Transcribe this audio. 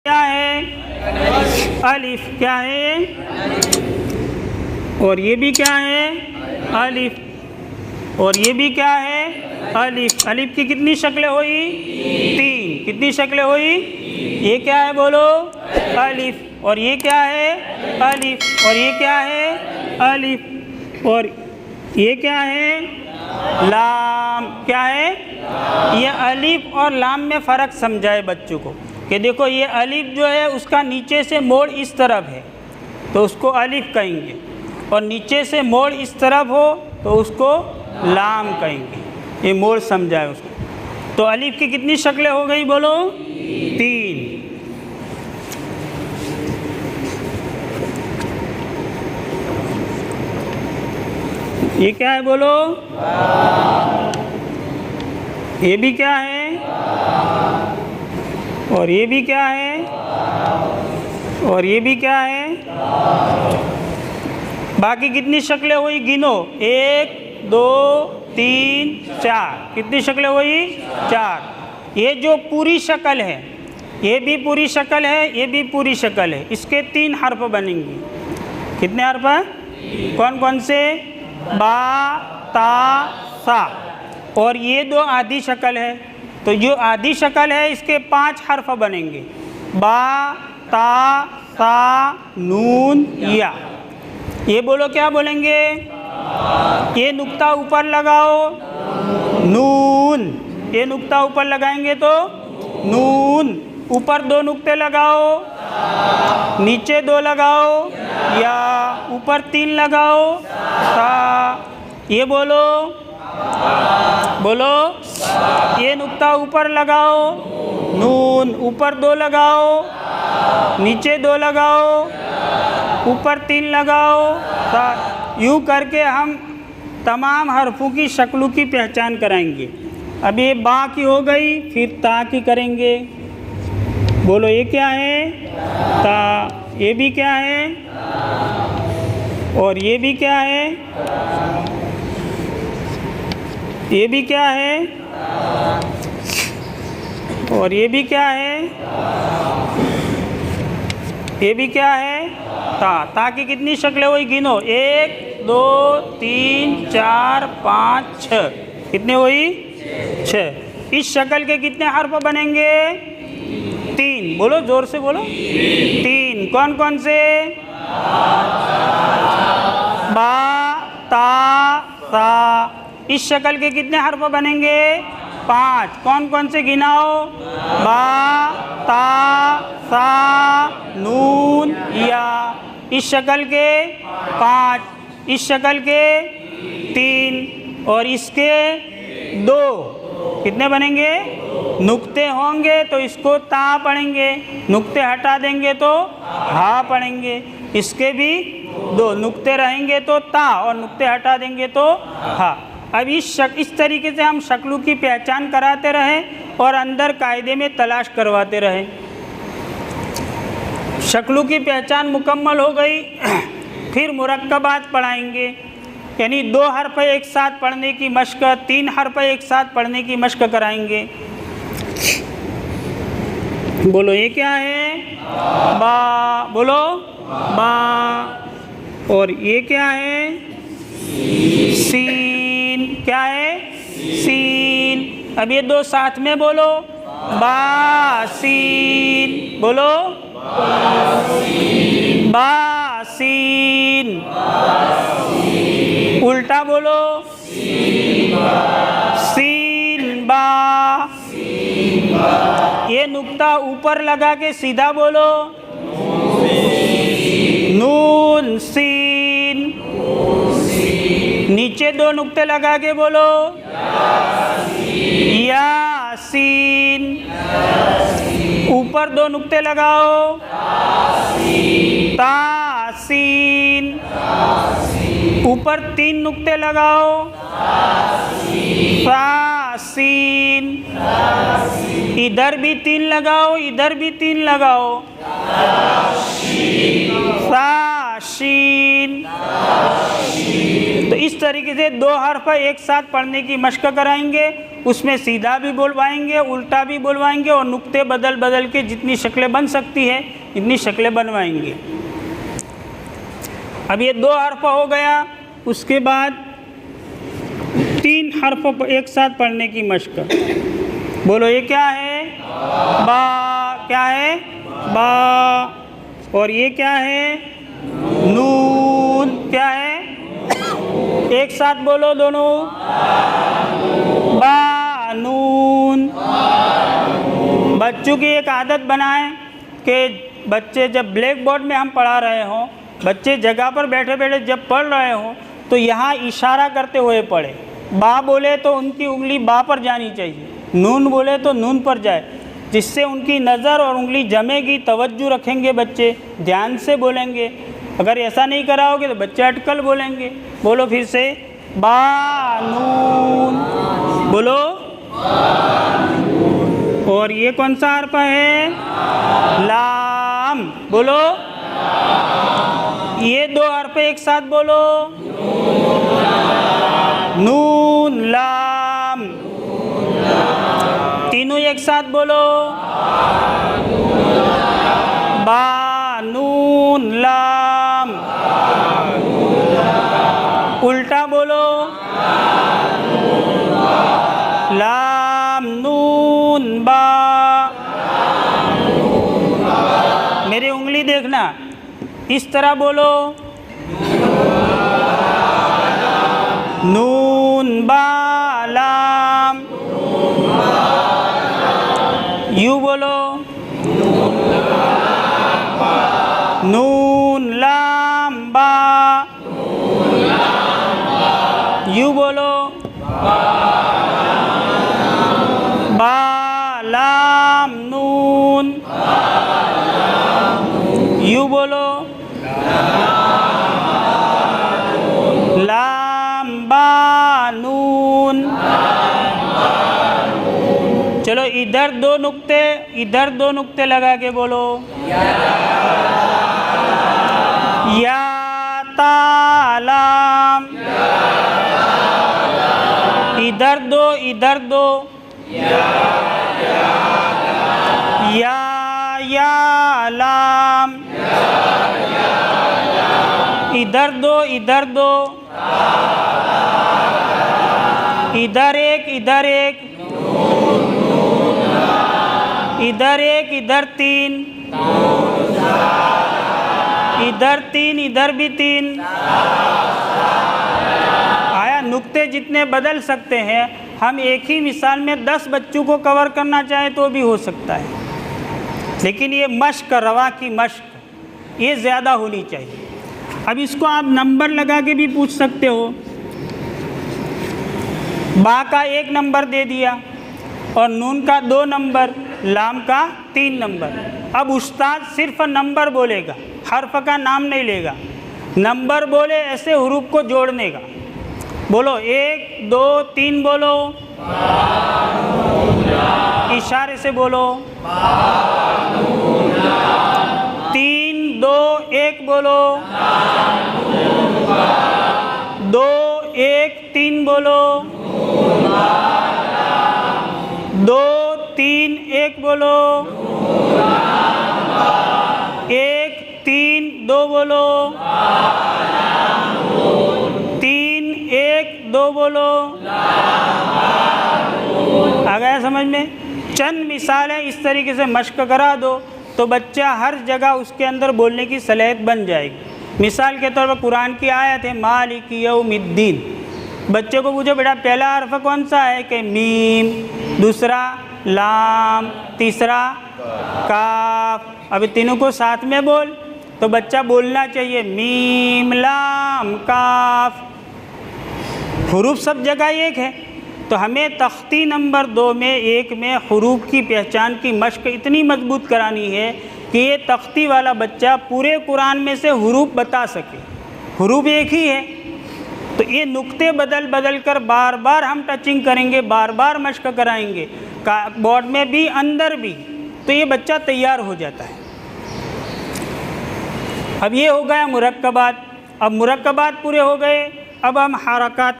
क्या है? अलिफ। क्या है ये? और ये भी क्या है? अलिफ। और ये भी क्या है? अलिफ। अलिफ की कितनी शक्लें हुई? 3। कितनी शक्लें हुई? ये क्या है बोलो? अलिफ। और ये क्या है? अलिफ। और ये क्या है? अलिफ। और ये क्या है? लाम। क्या है? ये अलिफ और लाम में फ़र्क समझाए बच्चों को कि देखो ये अलिफ जो है उसका नीचे से मोड़ इस तरफ है तो उसको अलिफ कहेंगे, और नीचे से मोड़ इस तरफ हो तो उसको लाम कहेंगे। ये मोड़ समझाए उसको। तो अलिफ की कितनी शक्लें हो गई बोलो? 3। ये क्या है बोलो? ये भी क्या है? और ये भी क्या है? और ये भी क्या है? बाकी कितनी शक्लें हुई गिनो? 1 2 3 4। कितनी शक्लें हुई? 4। ये जो पूरी शक्ल है, ये भी पूरी शक्ल है, ये भी पूरी शक्ल है। इसके 3 हर्फ बनेंगे। कितने हर्फ? कौन कौन से? बा ता सा। और ये 2 आधी शक्ल है, तो जो आधी शक्ल है इसके 5 हर्फ बनेंगे। बा ता सा नून या। ये बोलो क्या बोलेंगे? ये नुक्ता ऊपर लगाओ, नून। ये नुक्ता ऊपर लगाएंगे तो नून। ऊपर 2 नुक्ते लगाओ, नीचे 2 लगाओ, या। ऊपर 3 लगाओ, ता। ये बोलो बोलो। ये नुक्ता ऊपर लगाओ, नून। ऊपर 2 लगाओ, नीचे 2 लगाओ, ऊपर 3 लगाओ, ता। यूँ करके हम तमाम हरफों की शक्लों की पहचान कराएंगे। अब ये बा की हो गई, फिर ता की करेंगे। बोलो ये क्या है? ता। ये भी क्या है? और ये भी क्या है? ये भी क्या है? और ये भी क्या है? ये भी क्या है? ता। ता की कितनी शक्लें हुई गिनो? 1 2 3 4 5 6। कितने हुई? 6। इस शक्ल के कितने हर्फ बनेंगे? 3। बोलो जोर से बोलो। 3। कौन कौन से? बा ता सा। इस शक्ल के कितने हर्फ बनेंगे? 5। कौन कौन से गिनाओ? बा ता सा नून या। इस शक्ल के 5, इस शक्ल के 3, और इसके 2। कितने बनेंगे? नुक्ते होंगे तो इसको ता पढ़ेंगे, नुक्ते हटा देंगे तो हा पढ़ेंगे। इसके भी 2 नुक्ते रहेंगे तो ता, और नुक्ते हटा देंगे तो हा। अब इस तरीके से हम शक्लों की पहचान कराते रहें और अंदर कायदे में तलाश करवाते रहें। शक्लों की पहचान मुकम्मल हो गई, फिर मुरक्कबात पढ़ाएंगे, यानी 2 हर्फ एक साथ पढ़ने की मश्क, 3 हर्फ एक साथ पढ़ने की मश्क कराएंगे। बोलो ये क्या है? बा। बोलो बा। और ये क्या है? सीन। क्या है? सीन। अब ये 2 साथ में बोलो, बा सीन। बोलो बा सीन। उल्टा बोलो, सीन बा। ये नुक्ता ऊपर लगा के सीधा बोलो, नून सीन। नीचे 2 नुक्ते लगा के बोलो, यासीन। ऊपर 2 नुक्ते लगाओ, तासीन। ऊपर 3 नुक्ते लगाओ, सासीन। इधर भी 3 लगाओ, इधर भी 3 लगाओ, साशीन। तो इस तरीके से 2 हर्फ एक साथ पढ़ने की मशक कराएंगे। उसमें सीधा भी बोलवाएंगे, उल्टा भी बोलवाएंगे और नुक्ते बदल बदल के जितनी शक्लें बन सकती है इतनी शक्लें बनवाएंगे। अब ये 2 हर्फ हो गया। उसके बाद 3 हर्फ एक साथ पढ़ने की मशक। बोलो ये क्या है? बा। क्या है? बा। और ये क्या है? नून। क्या है? एक साथ बोलो दोनों। बा नून। बच्चों की एक आदत बनाएं कि बच्चे जब ब्लैक बोर्ड में हम पढ़ा रहे हों, बच्चे जगह पर बैठे बैठे जब पढ़ रहे हों तो यहाँ इशारा करते हुए पढ़े। बा बोले तो उनकी उंगली बा पर जानी चाहिए, नून बोले तो नून पर जाए, जिससे उनकी नज़र और उंगली जमेगी, तवज्जो रखेंगे, बच्चे ध्यान से बोलेंगे। अगर ऐसा नहीं कराओगे तो बच्चे अटकल बोलेंगे। बोलो फिर से, बा नून। बोलो। और ये कौन सा हर्फ है? लाम। बोलो। ये 2 हर्फ एक साथ बोलो। नून लाम। तीनों एक साथ बोलो। बा नून लाम। उल्टा बोलो। लाम नून बा। मेरी उंगली देखना, इस तरह बोलो। नून बा लाम। यू बोलो। नून लाम बा। यू बोलो। बा लाम नून। यू बोलो। लाम बा नून। चलो इधर 2 नुक्ते, इधर 2 नुक्ते लगा के बोलो। या तालाम। इधर 2, इधर 2। या लाम। इधर 2, इधर 2। इधर 1, इधर 1। इधर 1, इधर 3। इधर 3, इधर भी 3। आया? नुक्ते जितने बदल सकते हैं, हम एक ही मिसाल में 10 बच्चों को कवर करना चाहें तो भी हो सकता है, लेकिन ये मश्क, रवा की मश्क, ये ज़्यादा होनी चाहिए। अब इसको आप नंबर लगा के भी पूछ सकते हो। बा का 1 नंबर दे दिया और नून का 2 नंबर, लाम का 3 नंबर। अब उस्ताद सिर्फ नंबर बोलेगा, हर्फ का नाम नहीं लेगा। नंबर बोले ऐसे हुरूफ को जोड़ने का। बोलो 1 2 3 बोलो। इशारे से बोलो। 3 2 1 बोलो। 2 1 3 बोलो। 2 3 1 बोलो। 1 3 2 बोलो। 3 1 2 बोलो। आ गया समझ में? चंद मिसालें इस तरीके से मश्क करा दो तो बच्चा हर जगह उसके अंदर बोलने की सलाहियत बन जाएगी। मिसाल के तौर पर कुरान की आयत है मालिक यौमिद्दीन। बच्चे को पूछो बेटा पहला हर्फ कौन सा है? कि मीम, दूसरा लाम, तीसरा काफ। अब तीनों को साथ में बोल तो बच्चा बोलना चाहिए मीम लाम काफ। हुरूफ सब जगह एक है, तो हमें तख्ती नंबर 2 में 1 में हुरूफ की पहचान की मश्क इतनी मजबूत करानी है कि ये तख्ती वाला बच्चा पूरे कुरान में से हुरूफ बता सके। हुरूफ एक ही है, तो ये नुक्ते बदल बदल कर बार बार हम टचिंग करेंगे, बार बार मश्क कराएंगे बोर्ड में भी अंदर भी, तो ये बच्चा तैयार हो जाता है। अब ये हो गया मुरक्कबात। अब मुरक्कबात पूरे हो गए, अब हम हरकत